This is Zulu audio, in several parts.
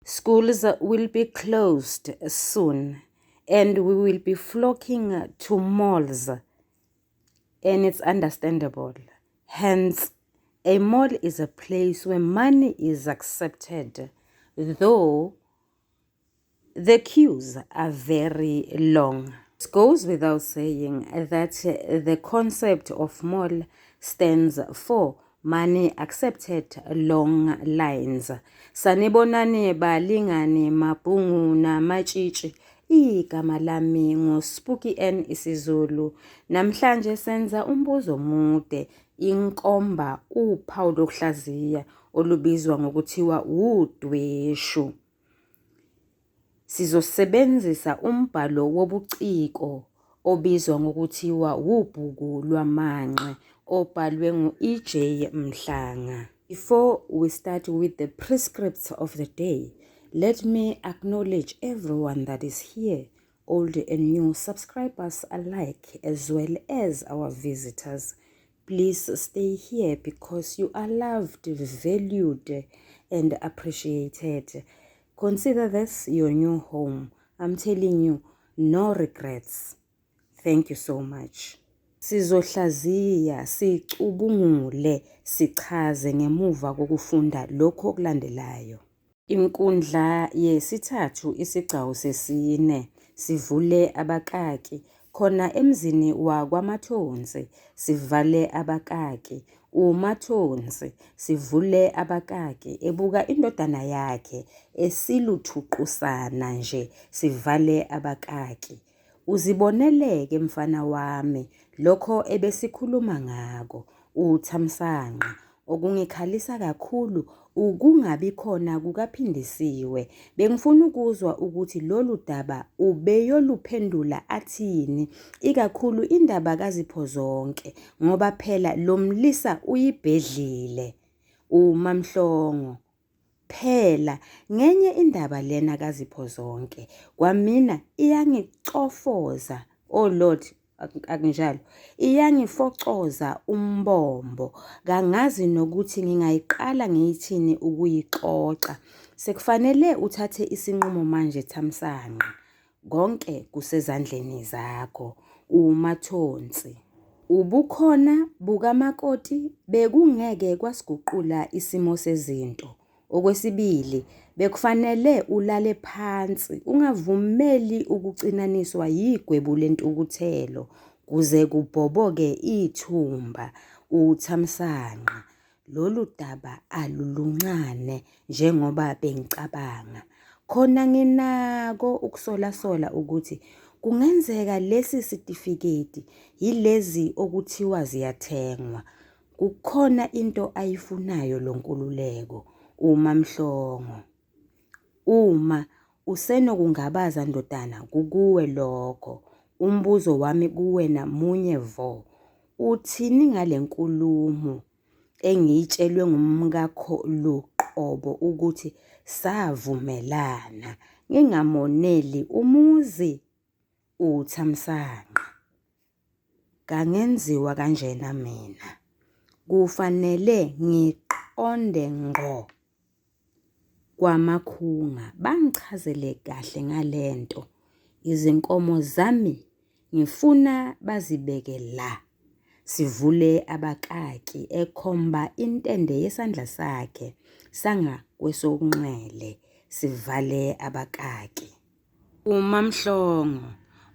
Schools will be closed soon and we will be flocking to malls, and it's understandable. Hence, a mall is a place where money is accepted, though the queues are very long. It goes without saying that the concept of mall stands for money accepted long lines. Sanibonani balingani mabhungu namatshitshi. Igama lami nguSpooky N isiZulu. Namhlanje senza umbuzo mude, inkomba uphawu lokuhlaziya olubizwa ngokuthiwa udweshu. Sizosebenzisa umbhalo wobuciko obizwa ngokuthiwa Ubhuku Lwamanqe obhalwe ngu-EJ Mhlanga. Before we start with the prescripts of the day, let me acknowledge everyone that is here, old and new subscribers alike, as well as our visitors. Please stay here because you are loved, valued, and appreciated. Consider this your new home. I'm telling you, no regrets. Thank you so much. Sizohlaziya, sicubungule, sichaze ngemuva kokufunda lokho okulandelayo. Inkundla yesithathu isigcawu sesine, sivule abakaki. Khona emzini wakwaMathonsi, sivale abakaki. uMathonsi, sivule abakaki, ebuka indodana yakhe, esiluthuqusana nje, sivale abakaki. Uziboneleke mfana wami, lokho ebesikhuluma ngako, uthamsanqa. Okungikhalisa kakhulu ukungabi khona kukaPhindisiwe. Bengifuna ukuzwa ukuthi lolu daba ubeyoluphendula athini, ikakhulu indaba kaZipho Zonke, ngoba phela lo mlisa uyibhedlile uMamhlongo. Phela ngenye indaba lena kaZipho Zonke, kwamina iyangicofoza, oh Lord, akunjalo, iyangifocoza umbombo. Kangazi nokuthi ngingayiqala ngiyithini ukuyixoxa. Sekufanele uthathe isinqumo manje Thamsanqa. Konke kusezandleni zakho, uMathonsi. Ubukhona bukamakoti bekungeke kwasiguqula isimo sezinto. Okwesibili, bekufanele ulale phansi, ungavumeli ukucinaniswa yigwebu lentukuthelo kuze kubhoboke ithumba. uThamsanqa, lolu daba aluluncane njengoba bengicabanga. Khona nginako ukusola ukuthi kungenzeka lesi certificate yilezi okuthiwa ziyathengwa. Kukhona into ayifunayo lo Nkululeko uMamhlongo. Uma usenokungabaza ndodana kukuwe lokho. Umbuzo wami kuwena munye vo. Uthini ngale nkulumo engiyitshelwe ngumkakho Luqobo ukuthi savumelana ngingamoneli umuzi uThamsanqa? Kangenziwa kanjena mina. Kufanele ngiqonde ngqo kwamakhunga bangichazele kahle ngalento. Izinkomo zami ngifuna bazibeke la. Sivule abakaki ekhomba intende yesandla sakhe sanga kwesokunxele, sivale abakaki. uMamhlongo,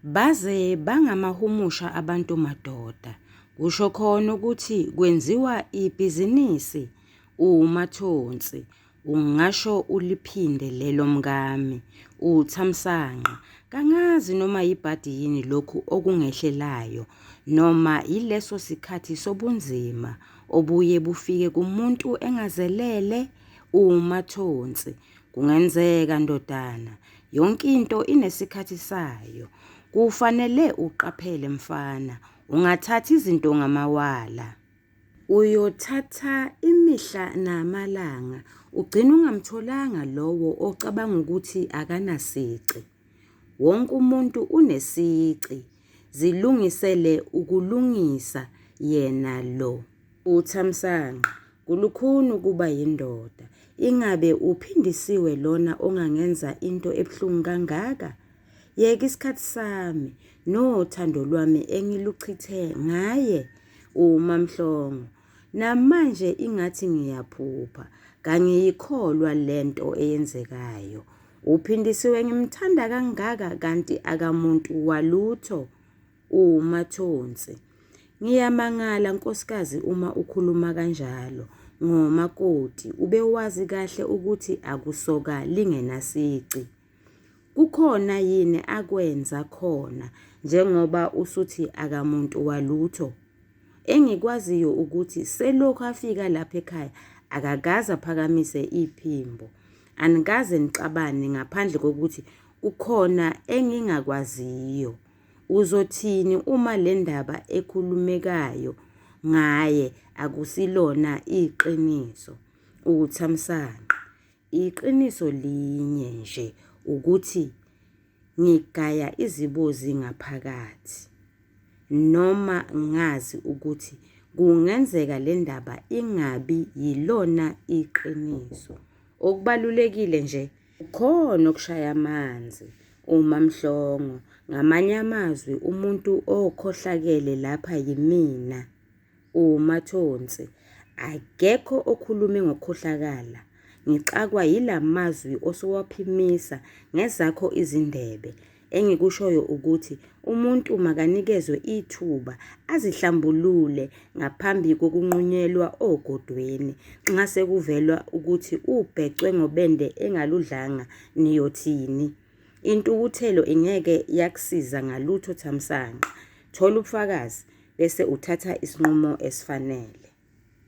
baze bangamahumusha abantu madoda. Kusho khona ukuthi kwenziwa ibhizinisi. uMathonsi, ungasho uliphinde lelo mngami. uThamsanqa, kangazi noma yibhadi yini lokhu okungehlelayo, noma yileso sikhathi sobunzima obuye bufike kumuntu engazelele. uMathonsi, kungenzeka ndodana, yonke into inesikhathi sayo. Kufanele uqaphele mfana, ungathathi izinto ngamawala. Uyothatha imihla namalanga, ugcina ungamtholanga lowo ocabanga ukuthi akanasici. Wonke umuntu unesici, zilungisele ukulungisa yena lo. uThamsanqa, kulukhuni kuba yindoda. ingabe uphindisiwe lona ongangenza into ebuhlungu kangaka? Yeka isikhathi sami nothando lwami engiluchithe ngaye uMamhlongo. Namanje ingathi ngiyaphupha, kangiyikholwa lento eyenzekayo. Uphindisiwe ngimthanda kangaka kanti akamuntu walutho uMathonsi. Ngiyamangala nkosikazi uma ukhuluma kanjalo. Ngomakoti ube wazi kahle ukuthi akusoka lingenasici. Kukhona yini akwenza khona njengoba usuthi akamuntu walutho? Engikwaziyo ukuthi selokhu afika lapha ekhaya akakaze aphakamise iphimbo. Anikaze nixabane ngaphandle kokuthi kukhona engingakwaziyo. Uzothini uma le ndaba ekhulumekayo ngaye akusilona iqiniso? UThamsanqa, iqiniso linye nje ukuthi ngigaya izibozi ngaphakathi. Noma ngazi ukuthi kungenzeka le ndaba ingabi yilona iqiniso. Okubalulekile nje khona ukushaya amanzi uMamhlongo. Ngamanye amazwi umuntu okhohlakele lapha yimina uMathonsi. Akekho okhulume ngokukhohlakala. Ngixakwa yilamazwi osuwaphimisa ngezakho izindebe. Engikushoyo ukuthi umuntu makanikezwe ithuba azihlambulule ngaphambi kokunqunyelwa ogodweni. Nxa sekuvelwa ukuthi ubhecwe ngobende engaludlanga niyothini? Intukuthelo ingeke yakusiza ngalutho Thamsanqa. Thola ubufakazi bese uthatha isinqumo esifanele.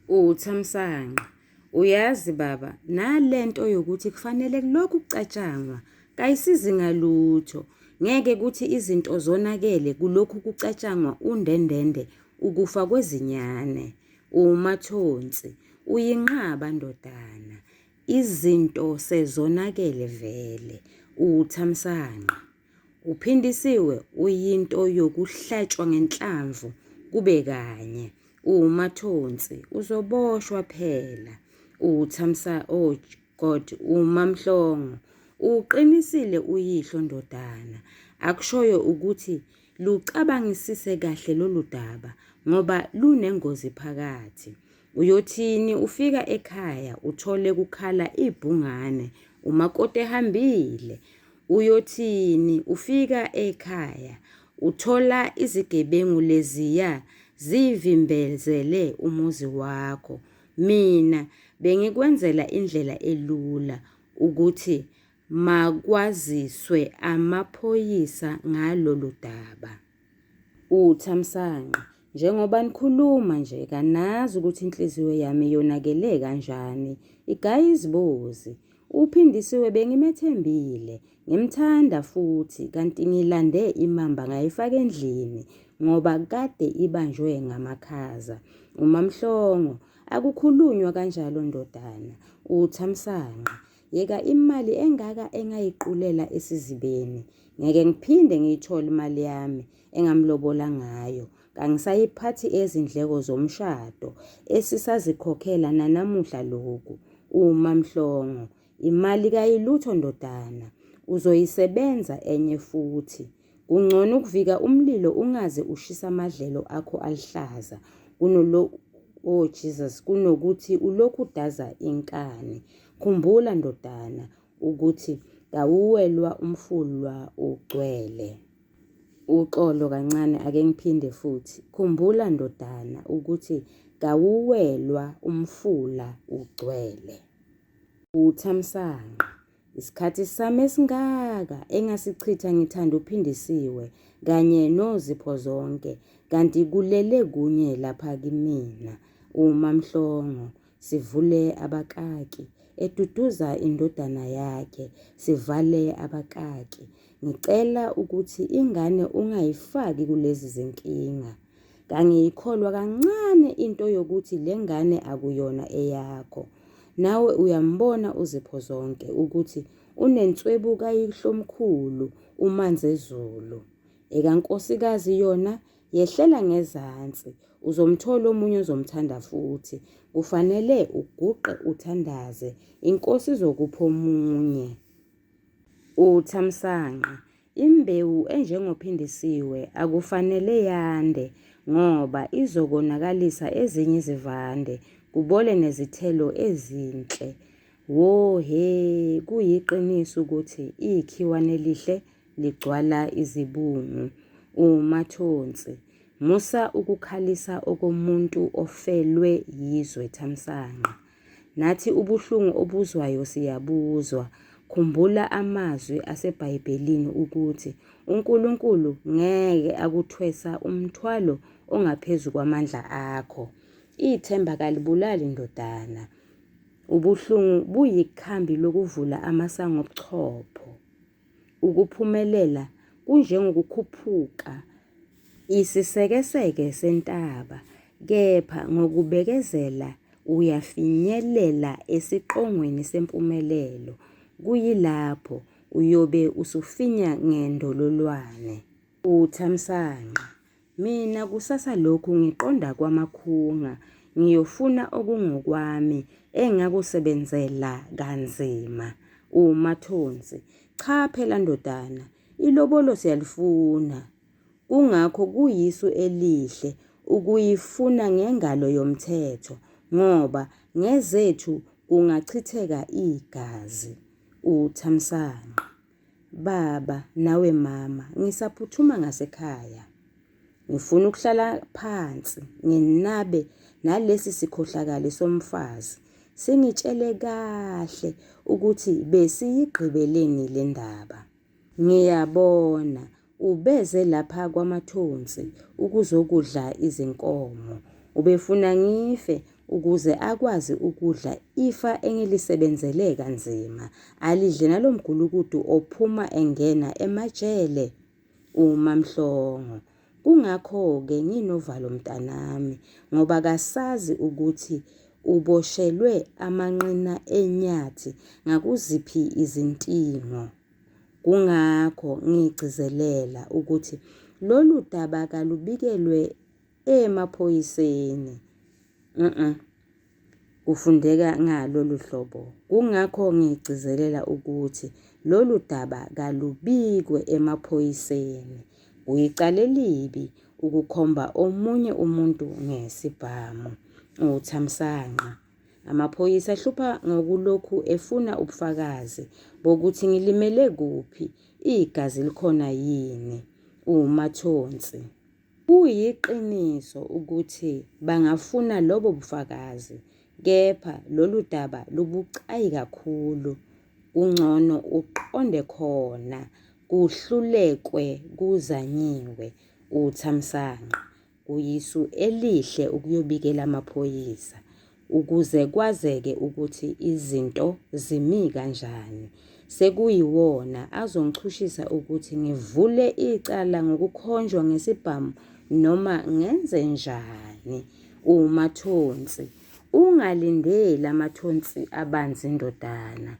UThamsanqa, uyazi baba, nalento yokuthi kufanele kulokhu kucatshangwa kayisizi ngalutho. Ngeke kuthi izinto zonakele kulokhu kucatshangwa undendende ukufa kwezinyane. uMathonsi, uyinqaba ndodana. Izinto sezonakele vele. UThamsanqa, uphindisiwe uyinto yokuhlatshwa ngenhlamvu kube kanye. uMathonsi, uzoboshwa phela. Oh God, uMamhlongo, uqinisile uyihlo ndodana. Akushoyo ukuthi lucabangisise kahle lolu daba ngoba lunengozi phakathi. Uyothini ufika ekhaya uthole kukhala ibhungane umakoti ehambile? Uyothini ufika ekhaya uthola izigebengu leziya zivimbezele umuzi wakho? Mina bengikwenzela indlela elula ukuthi makwaziswe amaphoyisa ngalolu daba. UThamsanqa, njengoba nikhuluma nje kanazi ukuthi inhliziyo yami yonakele kanjani. Igaya izibozi. Uphindisiwe bengimethembile, ngimthanda futhi, kanti ngilande imamba ngayifaka endlini ngoba kade ibanjwe ngamakhaza. uMamhlongo, akukhulunywa kanjalo ndodana. UThamsanqa, yeka imali engaka engayiqulela esizibeni. Ngeke ngiphinde ngiyithole imali yami engamlobola ngayo. Kangisayiphathi ezindleko zomshado esisazikhokhela nanamuhla lokhu. uMamhlongo, imali kayilutho ndodana. Uzoyisebenza enye futhi. Kungcono ukuvika umlilo ungaze ushisa amadlelo akho alihlaza oh Jesus, kunokuthi ulokhu udaza inkani. Khumbula ndodana ukuthi kawuwelwa umfulwa ugcwele. Uxolo kancane ake ngiphinde futhi. Khumbula ndodana ukuthi kawuwelwa umfula ugcwele. UThamsanqa, isikhathi sami esingaka engasichitha ngithanda uphindisiwe kanye nozipho zonke, kanti kulele kunye lapha kimina. uMamhlongo, sivule abakaki, eduduza indodana yakhe, sivale abakaki. Ngicela ukuthi ingane ungayifaki kulezi zinkinga. Kangiyikholwa kancane into yokuthi le ngane akuyona eyakho. Nawe uyambona uzipho zonke ukuthi unenswebu kayihlomkhulu uManzezulu. Eka nkosikazi yona yehlela ngezansi, uzomthola omunye ozomthanda futhi. Kufanele uguqe uthandaze, inkosi izokupha omunye. Uthamsanqa, imbewu enjengophindisiwe akufanele yande ngoba izokonakalisa ezinye izivande, kubole nezithelo ezinhle. Wohe, kuyiqiniso ukuthi ikhiwane elihle ligcwala izibungu. Umathonsi, musa ukukhalisa okomuntu ofelwe yizwe Thamsanqa. Nathi ubuhlungu obuzwayo siyabuzwa. Khumbula amazwi aseBhayibhelini ukuthi uNkulunkulu ngeke akuthwesa umthwalo ongaphezu kwamandla akho. Ithemba kalibulali ndodana. Ubuhlungu buyikhambi lokuvula amasango obuchopho. Ukuphumelela kunjengokukhuphuka isisekeseke sentaba, kepha ngokubekezela uyafinyelela esiqongweni sempumelelo. Kuyilapho uyobe usufinya ngendololwane. Uthamsanqa, mina kusasa lokhu ngiqonda kwamakhunga, ngiyofuna okungokwami engakusebenzela kanzima. Umathonsi, cha phela ndodana, ilobolo siyalifuna. Kungakho kuyisu elihle ukuyifuna ngengalo yomthetho ngoba ngezethu kungachitheka igazi. Uthamsanqa, baba nawe mama, ngisaphuthuma ngasekhaya. Ngifuna ukuhlala phansi nginabe nalesi sikhohlakali somfazi. Singitshele kahle ukuthi besiyigqibeleni le ndaba. Ngiyabona ubeze lapha kwamathonsi ukuzokudla izinkomo. Ubefuna ngife ukuze akwazi ukudla ifa engilisebenzele kanzima, alidle nalomgulukudu ophuma engena emajele. UMamhlongo, kungakho-ke nginovalo mntanami ngoba kasazi ukuthi uboshelwe amanqina enyathi ngakuziphi izintingo. Kungakho ngigcizelela ukuthi lolu daba kalubikelwe emaphoyiseni. Kufundeka ngalolu hlobo. Kungakho ngigcizelela ukuthi lolu daba kalubikwe emaphoyiseni. Uyicala elibi ukukhomba omunye umuntu ngesibhamu. Uthamsanqa, amaphoyisa ahlupha ngokulokhu efuna ubufakazi bokuthi ngilimele kuphi, igazi likhona yini. Umathonsi, kuyiqiniso ukuthi bangafuna lobo bufakazi, kepha lolu daba lubucayi kakhulu. Kungcono uqonde khona, kuhlulekwe kuzanyiwe. Uthamsanqa, kuyisu elihle ukuyobikela amaphoyisa ukuze kwazeke ukuthi izinto zimi kanjani. Sekuyiwona azongichushisa ukuthi ngivule icala ngokukhonjwa ngesibhamu noma ngenze njani. Umathonsi, ungalindeli amathonsi abanzi ndodana.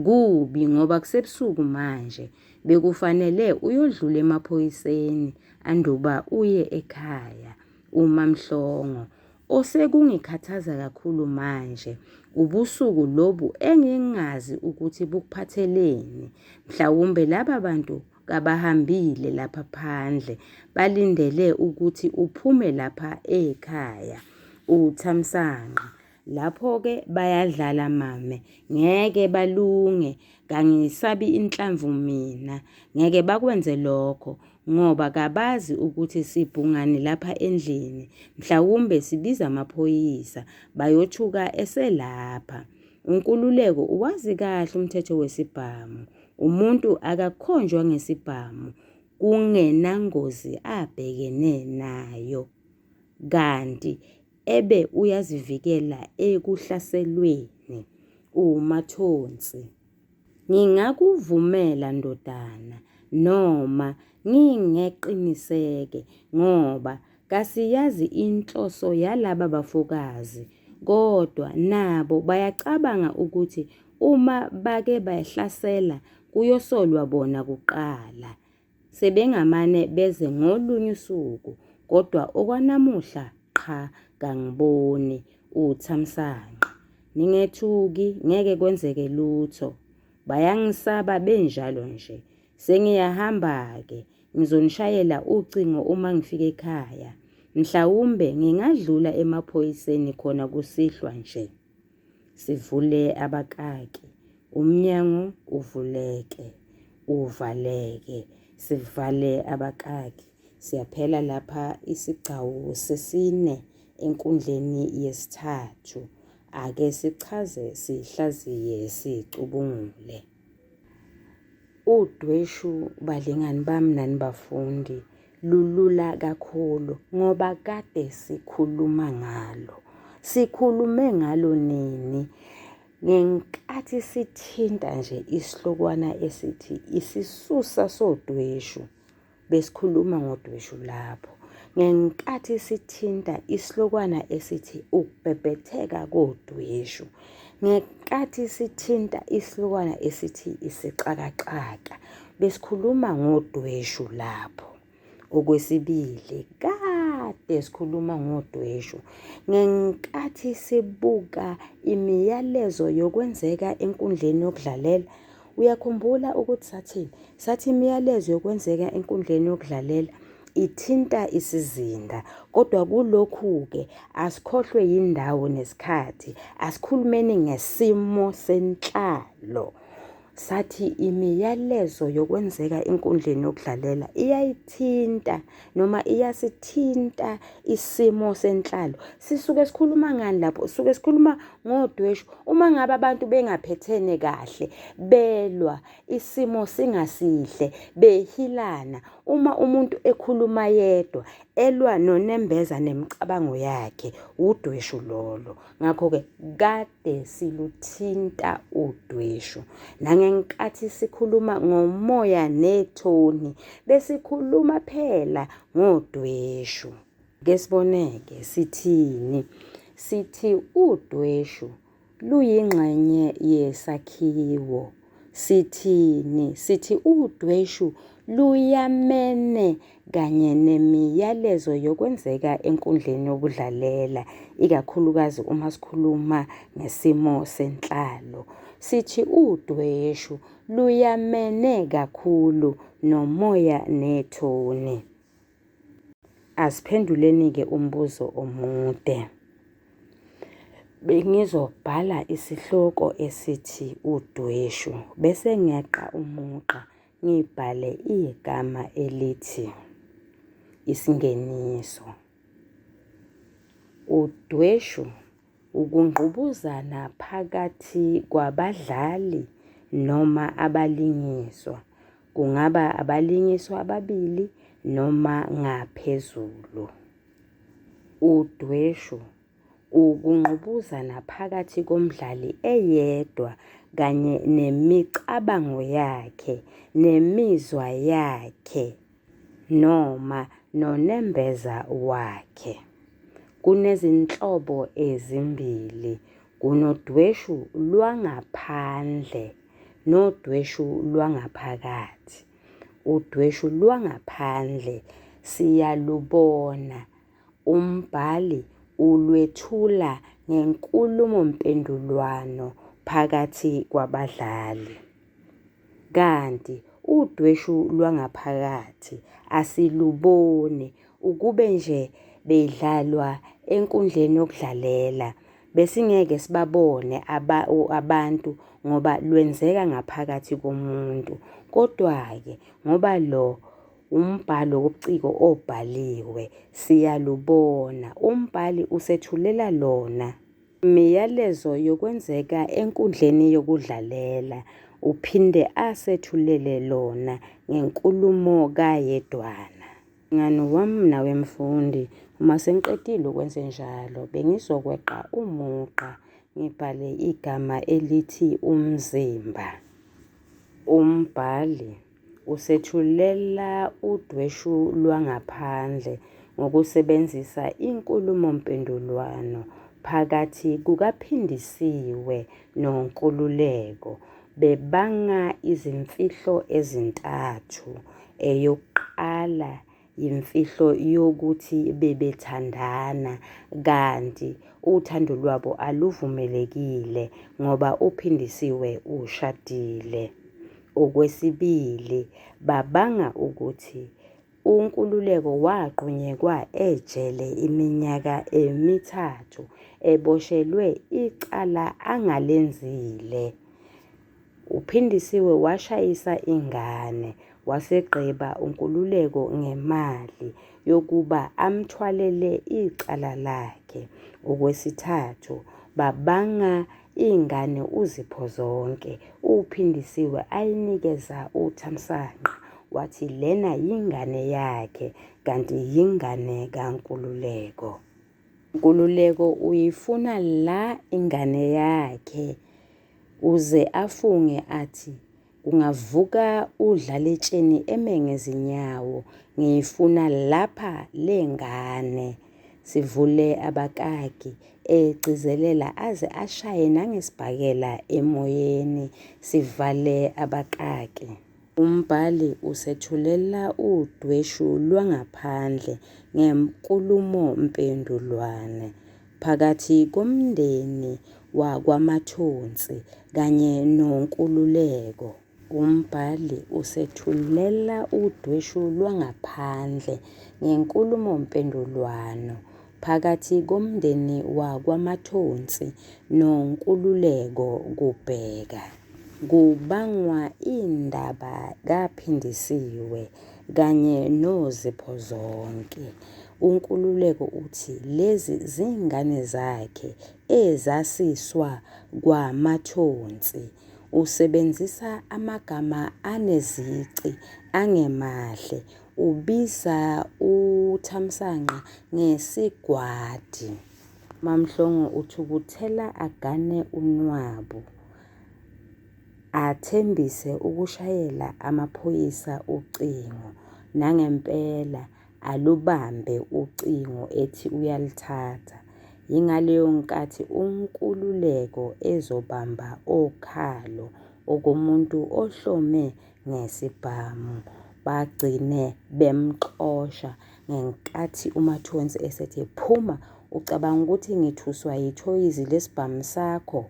Kubi ngoba kusebusuku manje. Bekufanele uyodlula emaphoyiseni anduba uye ekhaya. UMamhlongo, osekungikhathaza kakhulu manje ubusuku lobu engingazi ukuthi bukuphatheleni. Mhlawumbe laba bantu kabahambile lapha phandle balindele ukuthi uphume lapha ekhaya. Uthamsanqa, lapho-ke bayadlala mame, ngeke balunge. Kangisabi inhlamvu mina, ngeke bakwenze lokho ngoba kabazi ukuthi sibhungani lapha endlini. Mhlawumbe sibiza amaphoyisa bayothuka eselapha. UNkululeko uwazi kahle umthetho wesibhamu. Umuntu akakhonjwa ngesibhamu kungenangozi abhekene nayo, kanti ebe uyazivikela ekuhlaselweni. Umathonsi, ngingakuvumela ndodana noma ngingeqiniseke ngoba kasiyazi inhloso yalaba bafokazi, kodwa nabo bayacabanga ukuthi uma bake bahlasela kuyosolwa bona kuqala. Sebengamane beze ngolunye usuku kodwa okwanamuhla qha kangiboni uthamsanqa. Ningethuki ngeke kwenzeke lutho. Bayangisaba benjalo nje. Sengiyahamba-ke, ngizonishayela ucingo uma ngifika ekhaya. Mhlawumbe ngingadlula emaphoyiseni khona kusihlwa nje. Sivule abakaki, umnyango uvuleke, uvaleke. Sivale abakaki. Siyaphela lapha isigcawu sesine enkundleni yesithathu. Ake sichaze, sihlaziye, sicubungule. Udweshu, balingani bami nani bafundi, lulula kakhulu ngoba kade sikhuluma ngalo. Sikhulume ngalo nini? Ngenkathi sithinta nje isihlokwana esithi isisusa sodweshu. Besikhuluma ngodweshu lapho. Ngenkathi sithinta isihlokwana esithi ukubhebhetheka kodweshu. Ngenkathi sithinta isihlokwana esithi isixakaxaka. Besikhuluma ngodweshu lapho. Okwesibili, kade sikhuluma ngodweshu. Ngenkathi sibuka imiyalezo yokwenzeka enkundleni yokudlalela. Uyakhumbula ukuthi sathini? Sathi imiyalezo yokwenzeka enkundleni yokudlalela ithinta isizinda. Kodwa kulokhu-ke asikhohlwe yindawo nesikhathi. Asikhulumeni ngesimo senhlalo. Sathi imiyalezo yokwenzeka enkundleni yokudlalela iyayithinta noma iyasithinta isimo senhlalo. Sisuke sikhuluma ngani lapho? Sisuke sikhuluma ngodweshu. Uma ngabe abantu bengaphethene kahle, belwa, isimo singasihle, behilana. Uma umuntu ekhuluma yedwa, elwa nonembeza nemicabango yakhe, udweshu lolo. Ngakho-ke kade siluthinta udweshu. Nangenkathi sikhuluma ngomoya nethoni, besikhuluma phela ngodweshu. Ke siboneke sithini? Sithi udweshu luyingxenye yesakhiwo. Sithini? Sithi udweshu luyamene kanye nemiyalezo yokwenzeka enkundleni yokudlalela, ikakhulukazi uma sikhuluma ngesimo senhlalo. Sithi udweshu luyamene kakhulu nomoya nethoni. Asiphenduleni-ke umbuzo omude. Bengizobhala isihloko esithi udweshu, bese ngiyaqa umugqa ngibhale igama elithi isingeniso. Udweshu ukungqubuzana phakathi kwabadlali noma abalingiswa. Kungaba abalingiswa ababili noma ngaphezulu. Udweshu ukungqubuzana phakathi komdlali eyedwa kanye nemicabango yakhe, nemizwa yakhe, noma nonembeza wakhe. Kunezinhlobo ezimbili. Kunodweshu lwangaphandle nodweshu lwangaphakathi. Udweshu lwangaphandle siyalubona. Umbhali ulwethula ngenkulumo mpendulwano phakathi kwabadlali. Kanti udweshu lwangaphakathi asiluboni, ukube nje bedlalwa enkundleni yokudlalela. Besingeke sibabone abantu ngoba lwenzeka ngaphakathi komuntu. Kodwa-ke ngoba lo umbhalo wobuciko obhaliwe, siyalubona. Umbhali usethulela lona imiyalezo yokwenzeka enkundleni yokudlalela, uphinde asethulele lona ngenkulumo kayedwana. Ngani wami nawe mfundi, uma sengiqedile ukwenza njalo, bengizokweqa umugqa ngibhale igama elithi umzimba. Umbhali usethulela udweshu lwangaphandle ngokusebenzisa inkulumo mpendulwano phakathi kukaPhindisiwe noNkululeko. Bebanga izimfihlo ezintathu. Eyokuqala yimfihlo yokuthi bebethandana, kanti uthando lwabo aluvumelekile ngoba uPhindisiwe ushadile. Okwesibili, babanga ukuthi uNkululeko wagqunyekwa ejele iminyaka emithathu eboshelwe icala angalenzile. uPhindisiwe washayisa ingane wasegqiba uNkululeko ngemali yokuba amthwalele icala lakhe. Okwesithathu, babanga ingane uZipho Zonke uPhindisiwe ayinikeza uThamsanqa, wathi lena yingane yakhe kanti yingane kaNkululeko. uNkululeko uyifuna la ingane yakhe uze afunge athi kungavuka udlaletsheni eme ngezinyawo, ngiyifuna lapha lengane. Sivule abakaki egcizelela aze ashaye nangesibhakela emoyeni. Sivale abakaki. Umbhali usethulela udweshu lwangaphandle ngenkulumo mpendulwano phakathi komndeni wakwaMathonsi kanye noNkululeko. Umbhali usethulela udweshu lwangaphandle ngenkulumo mpendulwano phakathi komndeni wakwaMathonsi noNkululeko kubheka. Kubangwa indaba kaPhindisiwe kanye noZipho Zonke. uNkululeko uthi lezi zingane zakhe ezasiswa kwaMathonsi. Usebenzisa amagama anezici angemahle. Ubiza uThamsanqa ngesigwadi. uMamhlongo uthukuthela agane unwabu, athembise ukushayela amaphoyisa ucingo. Nangempela alubambe ucingo ethi uyalithatha. Yingaleyo nkathi uNkululeko ezobamba okhalo okomuntu ohlome ngesibhamu. Bagcine bemxosha ngenkathi uMathonsi esethi, phuma, ucabanga ukuthi ngithuswa yithoyizi lesibhamu sakho?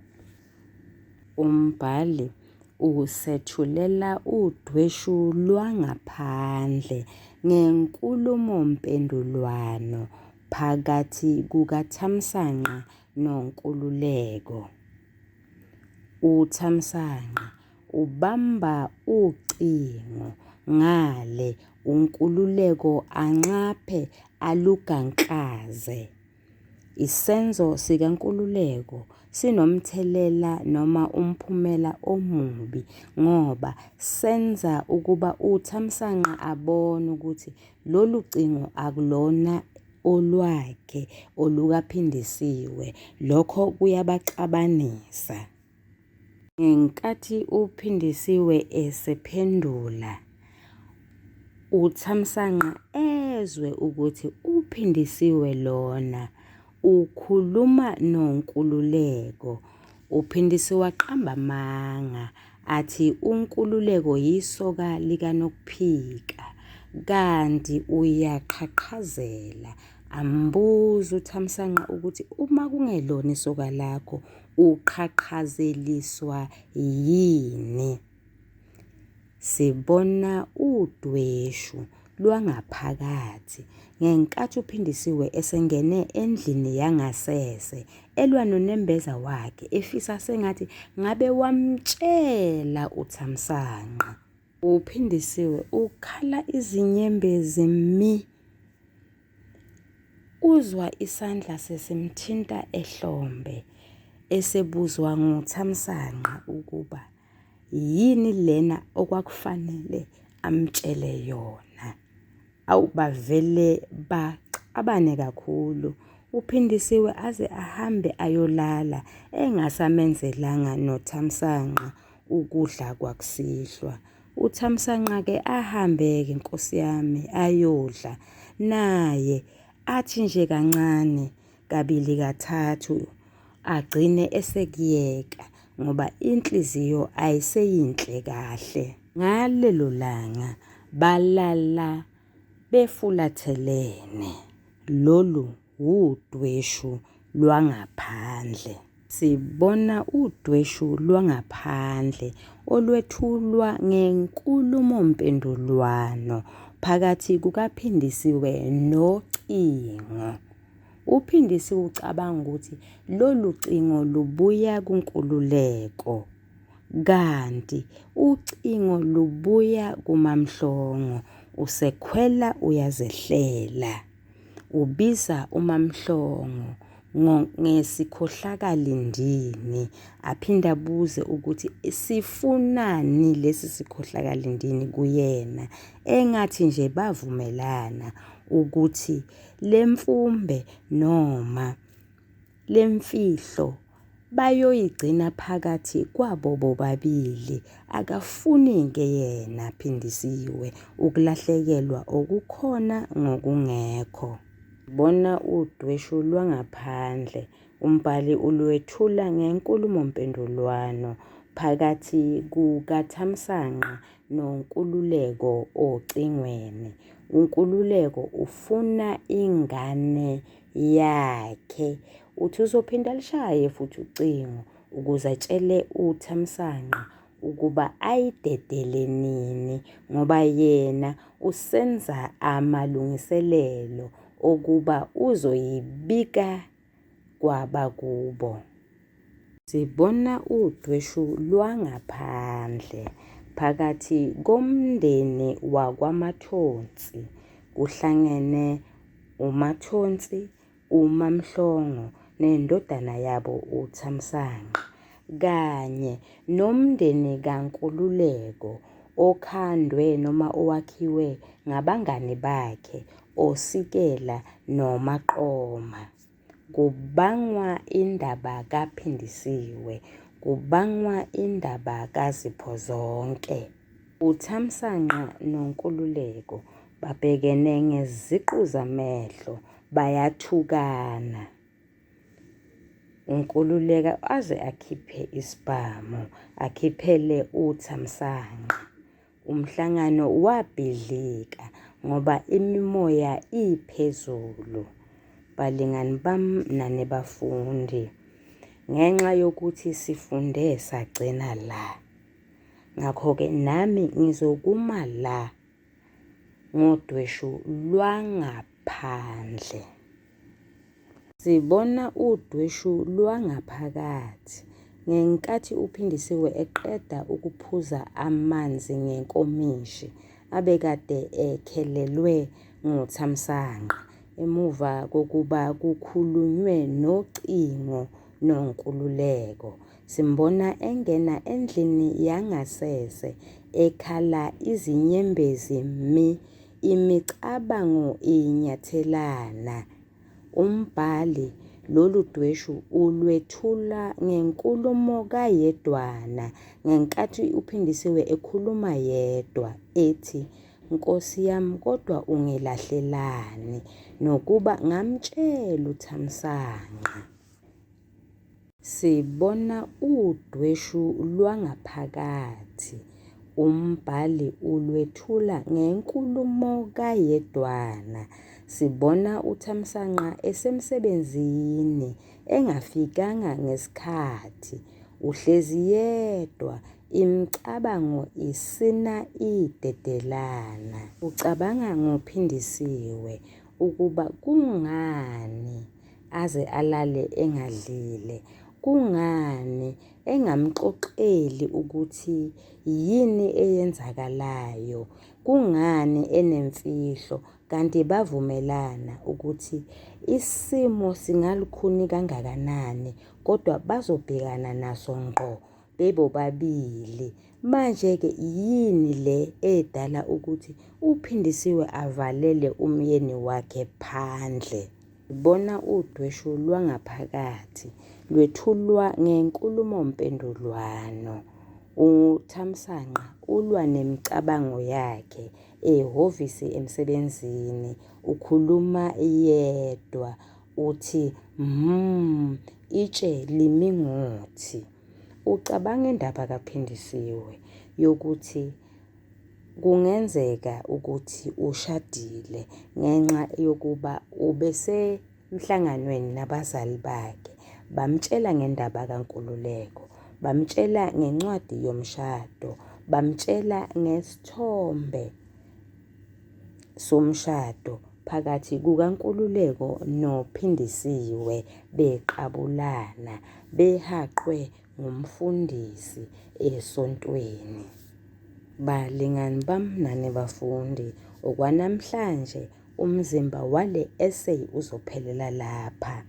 Umbhali usethulela udweshu lwangaphandle ngenkulumo mpendulwano phakathi kukaThamsanqa noNkululeko. uThamsanqa ubamba ucingo ngale uNkululeko anxaphe aluganklaze. Isenzo sikaNkululeko sinomthelela noma umphumela omubi ngoba senza ukuba uThamsanqa abone ukuthi lolu cingo akulona olwakhe olukaPhindisiwe. Lokho kuyabaxabanisa. Ngenkathi uPhindisiwe esephendula, uThamsanqa ezwe ukuthi uPhindisiwe lona ukhuluma noNkululeko. uPhindisiwe waqamba amanga athi uNkululeko yisoka likaNokuphika kanti uyaqhaqhazela. Ambuza uThamsanqa ukuthi uma kungelona isoka lakho uqhaqhazeliswa yini. Sibona udweshu lwangaphakathi ngenkathi uPhindisiwe esengene endlini yangasese elwa nonembeza wakhe efisa sengathi ngabe wamtshela uThamsanqa. uPhindisiwe ukhala izinyembezi mi. Uzwa isandla sesimthinta ehlombe esebuzwa nguThamsanqa ukuba yini lena okwakufanele amtshele yona. Bavele baxabane kakhulu. uPhindisiwe aze ahambe ayolala engasamenzelanga noThamsanqa ukudla kwakusihlwa. uThamsanqa-ke ahambe-ke nkosi yami ayodla naye, athi nje kancane kabili kathathu agcine esekuyeka ngoba inhliziyo ayiseyinhle kahle. Ngalelo langa balala befulathelene. Lolu udweshu lwangaphandle. Sibona udweshu lwangaphandle olwethulwa ngenkulumompendulwano phakathi kukaPhindisiwe nocingo. uPhindisiwe ucabanga ukuthi lolu cingo lubuya kunkululeko, kanti ucingo lubuya kuMamhlongo. Usekhwela uyazehlela, ubiza uMamhlongo ngesikhohlakalindini, aphinde abuze ukuthi sifunani lesi sikhohlakalindini kuyena. Engathi nje bavumelana ukuthi lemfumbe noma lemfihlo bayoyigcina phakathi kwabo bobabili. Akafuni-ke yena Phindisiwe ukulahlekelwa okukhona ngokungekho. Bona udweshu lwangaphandle umbhali ulwethula ngenkulumompendulwano phakathi kukaThamsanqa noNkululeko ocingweni. uNkululeko ufuna ingane yakhe. Uthi uzophinda alishaye futhi ucingo ukuze atshele uThamsanqa ukuba ayidedele nini, ngoba yena usenza amalungiselelo okuba uzoyibika kwabakubo. Sibona udweshu lwangaphandle phakathi komndeni wakwaMathonsi. Kuhlangene uMathonsi, uMamhlongo nendodana yabo uThamsanqa, kanye nomndeni kaNkululeko okhandwe noma owakhiwe ngabangani bakhe oSikela noMaqoma. Kubangwa indaba kaPhindisiwe, kubangwa indaba kaZiphozonke. uThamsanqa noNkululeko babhekene ngeziqu zamehlo, bayathukana. uNkululeko aze akhiphe isibhamu, akhiphele uThamsanqa. Umhlangano wabhidlika ngoba imimoya iphezulu. Balingani bami nanebafundi, ngenxa yokuthi sifunde sagcina la, ngakho-ke nami ngizokuma la ngodweshu lwangaphandle. Sibona udweshu lwangaphakathi ngenkathi uPhindisiwe eqeda ukuphuza amanzi ngenkomishi abekade ekhelelwe nguThamsanqa emuva kokuba kukhulunywe nocingo noNkululeko. Simbona engena endlini yangasese ekhala izinyembezi imicabango inyathelana. Umbhali lolu dweshu ulwethula ngenkulumo kayedwana ngenkathi uPhindisiwe ekhuluma yedwa ethi, Nkosi yami, kodwa ungilahlelani nokuba ngamtshela uThamsanqa. Sibona udweshu lwangaphakathi. Umbhali ulwethula ngenkulumo kayedwana. Sibona uThamsanqa esemsebenzini engafikanga ngesikhathi, uhlezi yedwa, imicabango isina idedelana. Ucabanga ngoPhindisiwe ukuba kungani aze alale engadlile, kungani engamxoxeli ukuthi yini eyenzakalayo, kungani enemfihlo, kanti bavumelana ukuthi isimo singalukhuni kangakanani kodwa bazobhekana naso ngqo bebobabili. Manje-ke yini le edala ukuthi uPhindisiwe avalele umyeni wakhe phandle? Bona udweshu lwangaphakathi lwethulwa ngenkulumompendulwano. uThamsanqa ulwa nemicabango yakhe ehhovisi emsebenzini, ukhuluma yedwa, uthi itshe limingothi. Ucabanga indaba kaPhindisiwe yokuthi Kungenzeka ukuthi ushadile ngenxa yokuba ubesemhlanganweni nabazali bakhe, bamtshela ngendaba kaNkululeko, bamtshela ngencwadi yomshado, bamtshela ngesithombe somshado phakathi kukaNkululeko noPhindisiwe beqabulana, behaqwe ngumfundisi esontweni. Balingani bami nani bafundi, okwanamhlanje umzimba wale essay uzophelela lapha.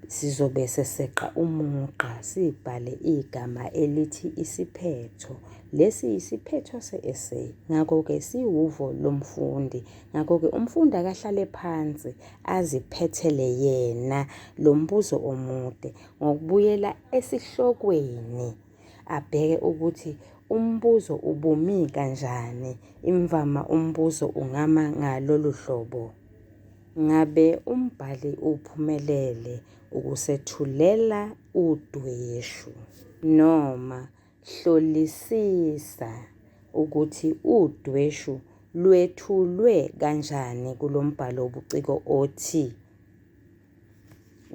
Sizobe seseqa umugqa sibhale igama elithi isiphetho. Lesi isiphetho se-essay, ngakho-ke siwuvo lomfundi. Ngakho-ke umfundi akahlale phansi aziphethele yena lo mbuzo omude ngokubuyela esihlokweni, abheke ukuthi umbuzo ubumi kanjani. Imvama umbuzo ungama ngalolu hlobo: ngabe umbhali uphumelele ukusethulela udweshu? Noma hlolisisa ukuthi udweshu lwethulwe kanjani kulo mbhalo wobuciko othi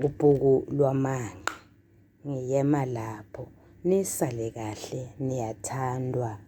Ubhuku Lwamanqe. Ngiyema lapho. Nisale kahle, niyathandwa.